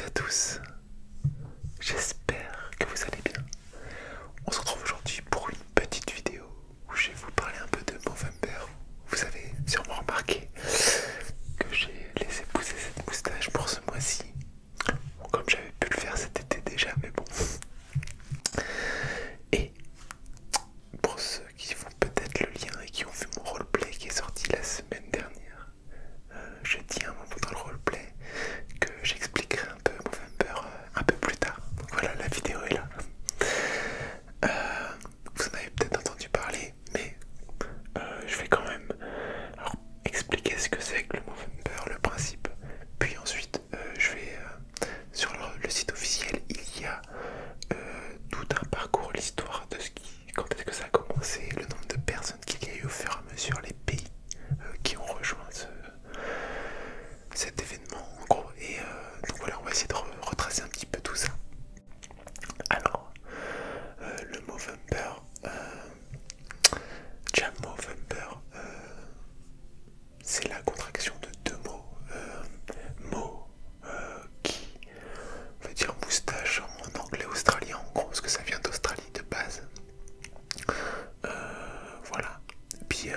à tous, j'espère que vous allez bien. On se retrouve aujourd'hui pour une petite vidéo où je vais vous parler un peu de Movember. Vous avez sûrement remarqué que j'ai laissé pousser cette moustache pour ce mois-ci. Bon, comme j'avais pu le faire cet été déjà, mais bon. Et pour ceux qui font peut-être le lien et qui ont vu mon roleplay qui est sorti la semaine dernière, je dis à un moment dans le roleplay que j'expliquerai un peu Movember un peu plus tard. Donc voilà, la vidéo est là. Vous en avez peut-être entendu parler, mais je vais quand même expliquer ce que c'est que le Movember, le principe. Puis ensuite, je vais sur le site officiel, il y a tout un parcours, l'histoire de quand est-ce que ça a commencé, le nombre de personnes qu'il y a eu au fur et à mesure, les pays qui ont rejoint cet événement en gros. Et donc voilà, on va essayer de retracer un petit peu tout ça. Alors, le Movember, Jam Movember, c'est la contraction de deux mots. Mot qui veut dire moustache en anglais australien, en gros, parce que ça vient d'Australie de base. Voilà. Puis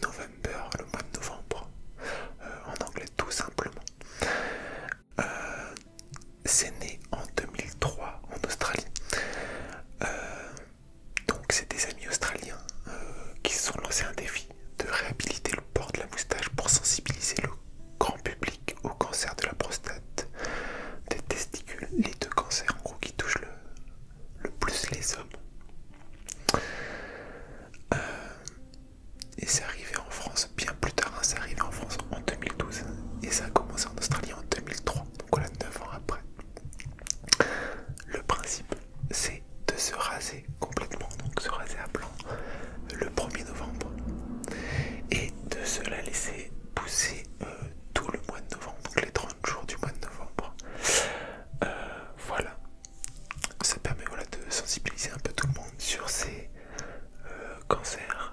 November, le mois de novembre, en anglais tout simplement. C'est né en 2003 en Australie. Donc c'est des amis australiens qui se sont lancés un défi de réhabiliter le port de la moustache pour sensibiliser le grand public au cancer de la prostate, des testicules, les deux cancers en gros qui touchent le plus les hommes. Et c'est arrivé en France bien plus tard, hein, c'est arrivé en France en 2012 et ça a commencé en Australie en 2003, donc voilà 9 ans après. Le principe c'est de se raser complètement, donc se raser à blanc le 1er novembre et de se la laisser pousser tout le mois de novembre, donc les 30 jours du mois de novembre. Voilà, ça permet de sensibiliser un peu tout le monde sur ces cancers.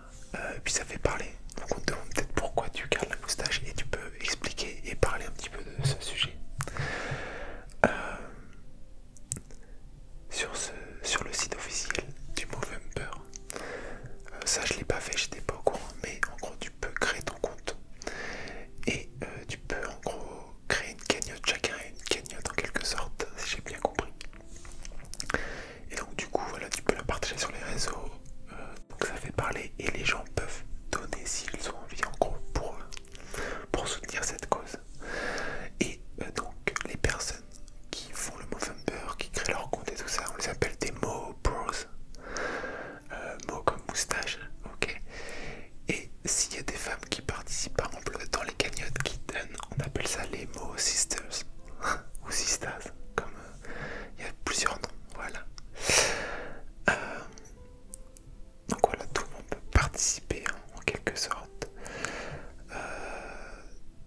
Puis ça fait parler, donc on te demande peut-être pourquoi tu gardes la moustache et tu peux expliquer et parler un petit peu de ce sujet. Sur le site officiel du Movember, ça je l'ai pas fait, j'étais pas au courant, mais en gros tu peux créer ton compte et tu peux en gros créer une cagnotte, chacun a une cagnotte en quelque sorte, si j'ai bien compris. Et donc du coup voilà, tu peux la partager sur les réseaux, donc ça fait parler et les gens peuvent donner s'ils ont envie en gros pour soutenir cette cause. Et donc les personnes qui font le Movember, qui créent leur compte et tout ça, on les appelle des Mo Bros. Mo comme moustache, ok. Et s'il y a des femmes qui participent par exemple dans les cagnottes qui donnent, on appelle ça les Mo Sisters ou Sisters, comme il y a plusieurs noms, voilà. Donc voilà, tout le monde peut participer hein, en quelque sorte.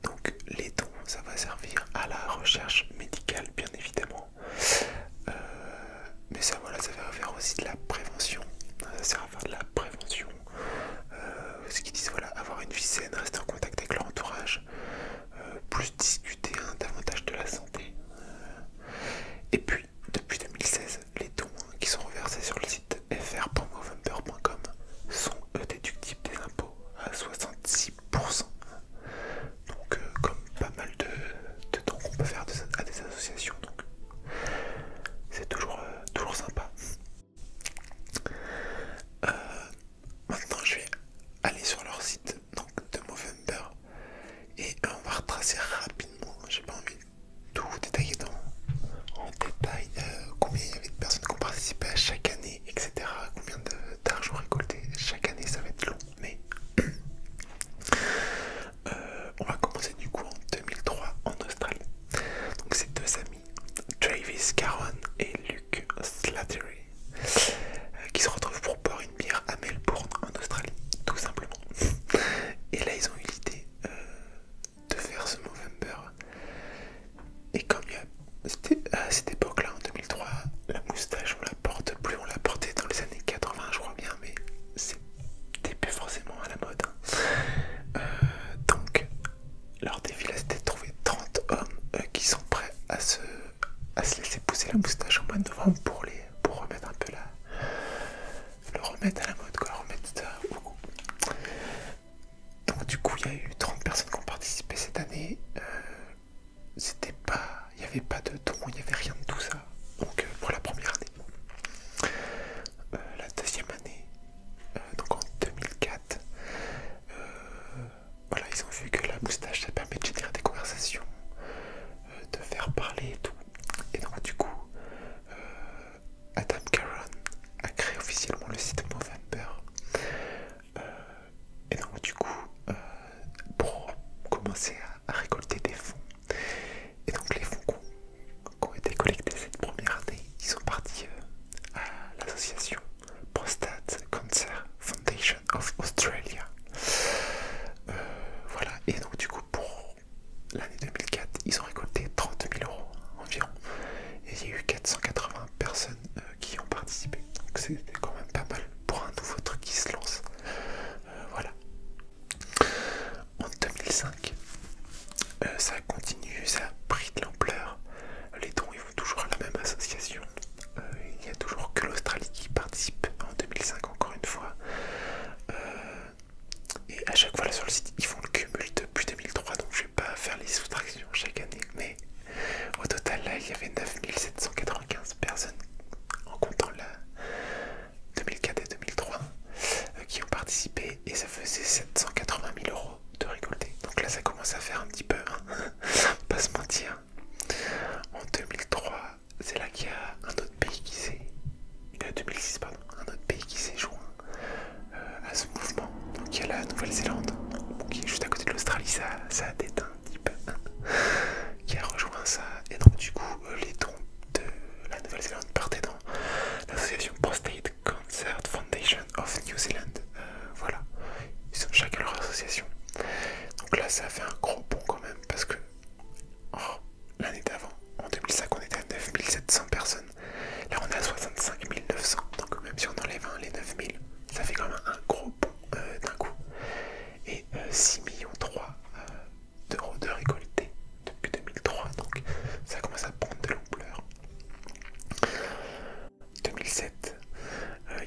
Donc les dons, ça va servir à la recherche médicale bien évidemment. Mais ça voilà, ça va faire aussi de la prévention. Ça sert à faire de la prévention. Ce qu'ils disent voilà, avoir une vie saine, rester en contact il y a eu 30 personnes qui ont participé cette année. C'était pas, il n'y avait pas de dons, il n'y avait rien de tout ça. Donc pour la première année. La deuxième année, donc en 2004, voilà, ils ont vu que la moustache ça permet de générer des conversations, de faire parler et tout. Et donc du coup, Adam Caron a créé officiellement le site Movember. Et donc du coup, pour commencer à récolter des fonds, et donc les fonds qui ont été collectés cette première année, ils sont partis à l'association Prostate Cancer Foundation of Australia. Voilà, et donc du coup pour l'année 2004, ils ont récolté 30 000 € environ. Et il y a eu 480 personnes qui ont participé. Donc c'était quand même pas mal pour un nouveau truc qui se lance. Voilà. En 2005, ça continue, ça a pris de l'ampleur. Les dons ils vont toujours à la même association. Il n'y a toujours que l'Australie qui participe en 2005 encore une fois. Et à chaque fois là sur le site ils font le cumul depuis 2003, donc je vais pas faire les soustractions chaque année, mais au total là il y avait 9795 personnes en comptant la 2004 et 2003 qui ont participé, et ça faisait 780 000 € de récolté. Donc là ça commence à faire un petit peu, hein. Pas se mentir. En 2003, c'est là qu'il y a un autre pays qui s'est... 2006 pardon, un autre pays qui s'est joint à ce mouvement. Donc il y a la Nouvelle-Zélande, qui est juste à côté de l'Australie, ça a déteint un petit peu, hein, qui a rejoint ça. Et donc du coup, les dons de la Nouvelle-Zélande partaient dans l'association Prostate Cancer Foundation of New Zealand. Voilà, ils ont chacun leur association. Donc là, ça a fait un gros bond quand même, parce que l'année d'avant, en 2005, on était à 9700 personnes. Là, on est à 65 900. Donc même si on enlève les 9000, ça fait quand même un gros bond d'un coup. Et 6,3 millions d'euros de récoltés depuis 2003. Donc ça commence à prendre de l'ampleur. 2007,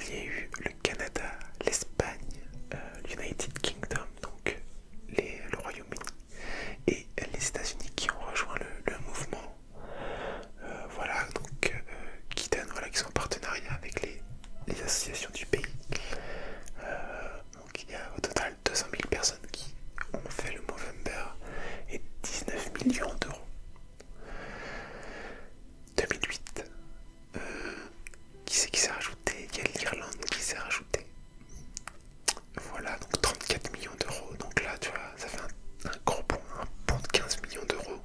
il y a eu le Canada, l'Espagne, l'United Kingdom, donc le Royaume-Uni, et les États-Unis qui ont rejoint le mouvement. Voilà, donc qui donnent, voilà, qui sont en partenariat avec les associations du pays. Donc il y a au total 200 000 personnes qui ont fait le Movember et 19 millions d'euros. 2008, qui c'est qui s'est rajouté? Il y a l'Irlande qui s'est rajouté. Voilà, donc 34 millions d'euros. Donc là, tu vois, ça fait un gros bond, un bond de 15 millions d'euros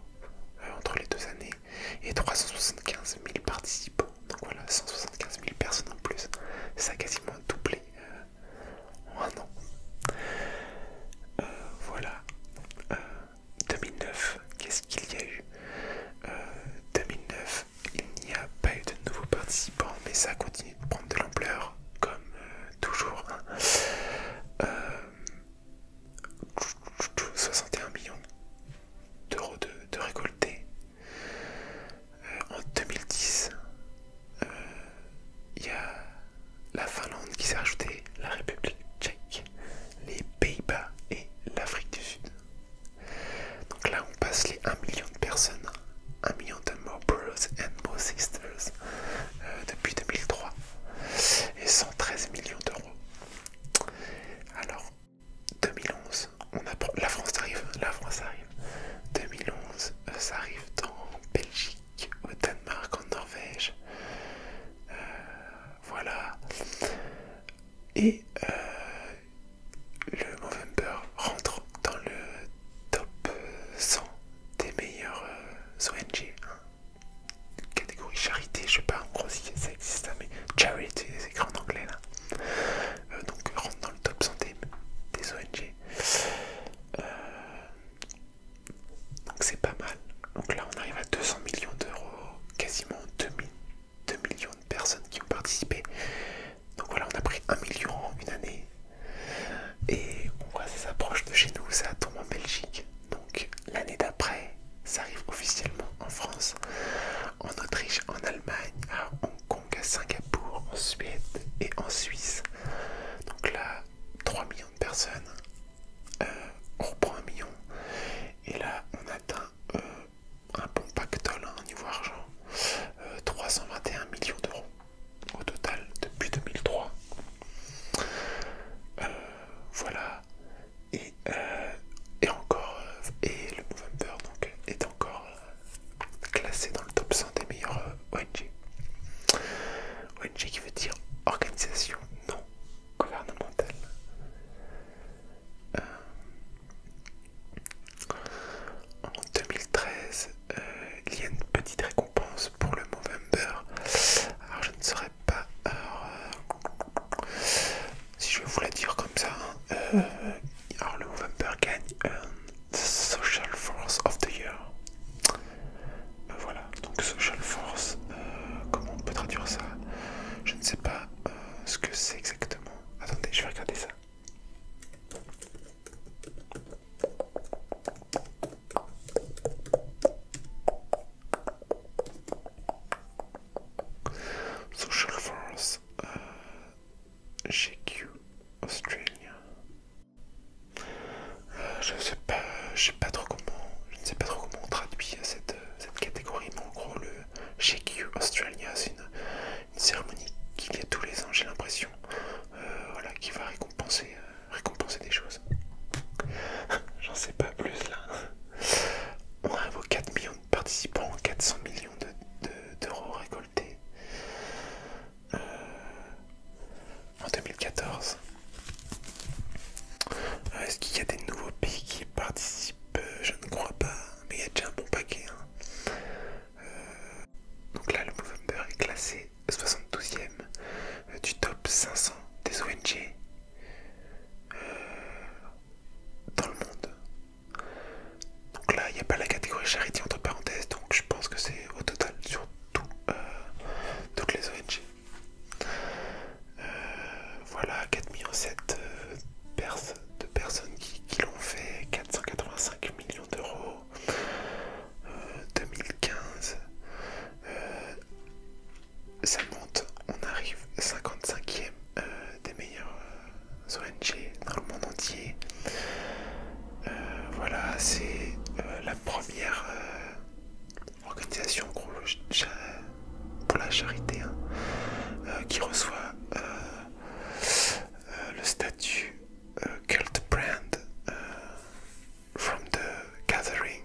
entre les 2 années, et 375 000 participants. Donc voilà, 175 000 personnes en plus. Ça a quasiment doublé en un an. Voilà. 2009, qu'est-ce qu'il y a eu? 2009, il n'y a pas eu de nouveaux participants, mais ça continue de prendre de l'ampleur, comme toujours, hein. 61 millions d'euros de récoltés. En 2010, il y a la Finlande qui s'est rajoutée, la République tchèque, les Pays-Bas et l'Afrique du Sud. Donc là on passe les 1 million de personnes, 1 million de More Brothers and More Sisters depuis 2003, et 113 millions d'euros. Alors 2011, la France arrive. 2011, ça arrive en Belgique, au Danemark, en Norvège. Voilà. Et le Movember rentre dans le top 100 des meilleures ONG, hein. Catégorie charité, je sais pas en gros si ça existe, mais charity, c'est écrit en anglais là. Donc rentre dans le top 100 des ONG. Donc c'est pas mal. Donc là on arrive à 200 millions d'euros, quasiment 2 millions de personnes qui ont participé. Donc voilà, on a pris 1 million en une année. Et on voit, ça s'approche de chez nous, ça tombe en Belgique. Donc l'année d'après, ça arrive officiellement en France, en Autriche, en Allemagne, à Hong Kong, à Singapour, en Suède et en Suisse. Donc là, 3 millions de personnes. On reprend The Social Force of the Year. Voilà, donc Social Force, comment on peut traduire ça? Je ne sais pas ce que c'est exactement. Attendez, je vais regarder ça. Social Force, GQ Australia. Je sais pas trop comment, je ne sais pas trop comment on traduit cette catégorie, mais en gros le GQ Australia, c'est une cérémonie qu'il y a tous les ans, j'ai l'impression, voilà, qui va récompenser des choses. J'en sais pas plus là. On arrive aux 4 millions de participants, 400 millions d'euros récoltés en 2014. Est-ce qu'il y a des nouveaux pays qui participent? Je ne crois pas, mais il y a déjà un bon paquet. Hein. Donc là, le Movember est classé 72e du top 500 des ONG dans le monde. Donc là, il n'y a pas la catégorie charity entre parenthèses, donc je pense que c'est au total sur toutes les ONG. Voilà, 4,7 millions de personnes qui l'ont fait, 485 millions d'euros, 2015, ça monte, on arrive 55e des meilleures ONG dans le monde entier. Voilà, c'est la première organisation en gros, pour la charité hein, qui reçoit le statut Cult Brand from the Gathering.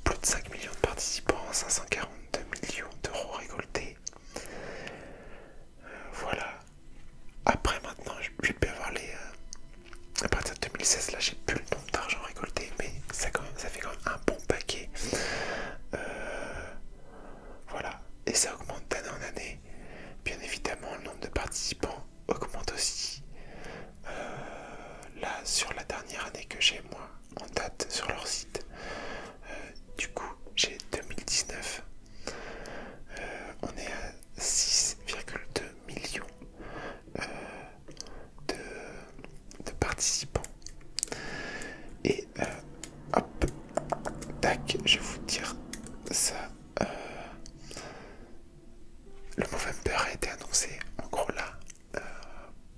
Plus de 5 millions de participants, 542 millions d'euros récoltés. Voilà. Après maintenant, je peux avoir les... à partir de 2016, là j'ai plus le nombre d'argent récolté, mais ça fait quand même un bon paquet. Voilà. Et ça augmente d'année en année. Bien évidemment, le nombre de participants augmente aussi. Là, sur la dernière année que j'ai, moi, en date sur leur site, du coup, j'ai 2019. On est à 6,2 millions de participants. Et hop, tac, je vais vous dire ça. Le Movember a été annoncé en gros là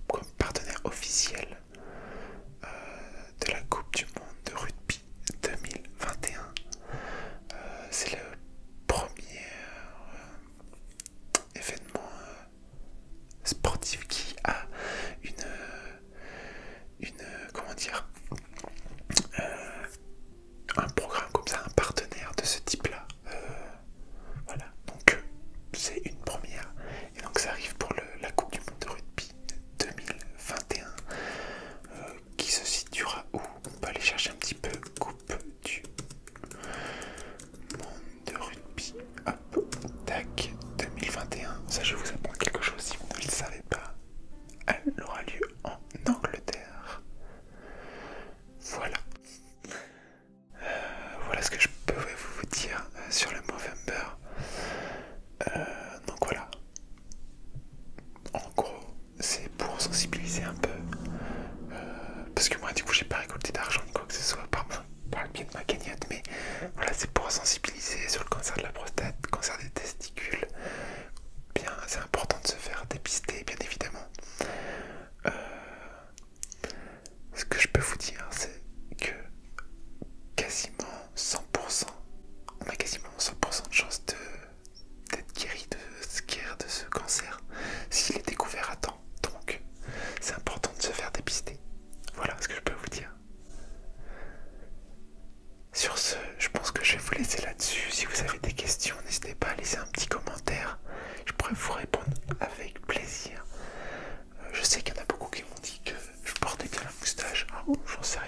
comme partenaire officiel de la Coupe du Monde de rugby 2021. C'est le premier événement sportif qui a comment dire, un programme comme ça, un partenaire de ce type-là. Voilà, donc c'est une première. Et donc ça arrive pour la Coupe du Monde de rugby 2021 qui se situera où? On peut aller chercher un petit peu. Coupe du Monde de rugby. Hop, tac, 2021. Ça, je vais vous apprendre quelque chose si vous ne le savez pas. Elle aura lieu en Angleterre. Voilà. Voilà ce que je pouvais vous dire sur le Movember. Donc voilà. En gros, c'est pour sensibiliser un peu. Parce que moi, du coup, j'ai pas récolté d'argent ni quoi que ce soit par le biais de ma cagnotte. Mais voilà, c'est pour sensibiliser sur le cancer de la prostate, cancer des testicules. Bien, c'est important de se faire dépister, bien évidemment. Ce que je peux vous dire, c'est que quasiment 100%, on a quasiment 100% de chance d'être guéri de ce cancer s'il est découvert à temps. Donc, c'est important de se faire dépister. Voilà ce que je peux vous dire. Sur ce, je pense que je vais vous laisser là-dessus. Si vous avez des questions, n'hésitez pas à laisser un petit commentaire. Je pourrais vous répondre avec plaisir. Je sais qu'il y en a beaucoup qui m'ont dit que je portais bien la moustache. Ah, j'en sais